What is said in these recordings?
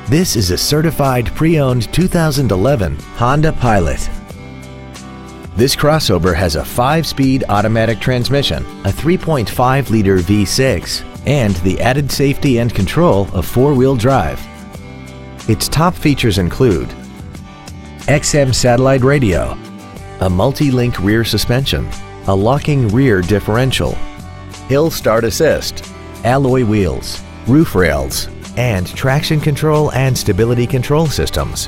This is a certified pre-owned 2011 Honda Pilot. This crossover has a 5-speed automatic transmission, a 3.5-liter V6, and the added safety and control of 4-wheel drive. Its top features include XM satellite radio, a multi-link rear suspension, a locking rear differential, hill start assist, alloy wheels, roof rails, and traction control and stability control systems.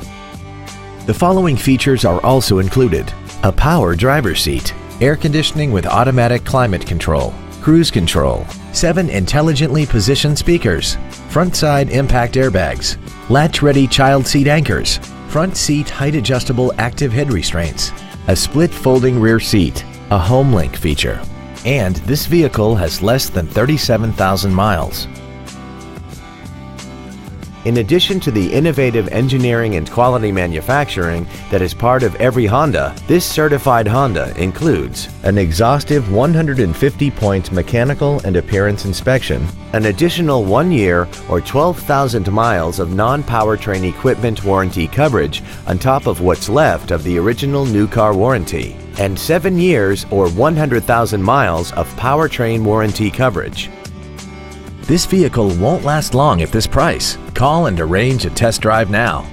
The following features are also included: a power driver's seat, air conditioning with automatic climate control, cruise control, 7 intelligently positioned speakers, front side impact airbags, latch-ready child seat anchors, front seat height-adjustable active head restraints, a split folding rear seat, a HomeLink feature, and this vehicle has less than 37,000 miles. In addition to the innovative engineering and quality manufacturing that is part of every Honda, this certified Honda includes an exhaustive 150-point mechanical and appearance inspection, an additional 1-year or 12,000 miles of non-powertrain equipment warranty coverage on top of what's left of the original new car warranty, and 7 years or 100,000 miles of powertrain warranty coverage. This vehicle won't last long at this price. Call and arrange a test drive now.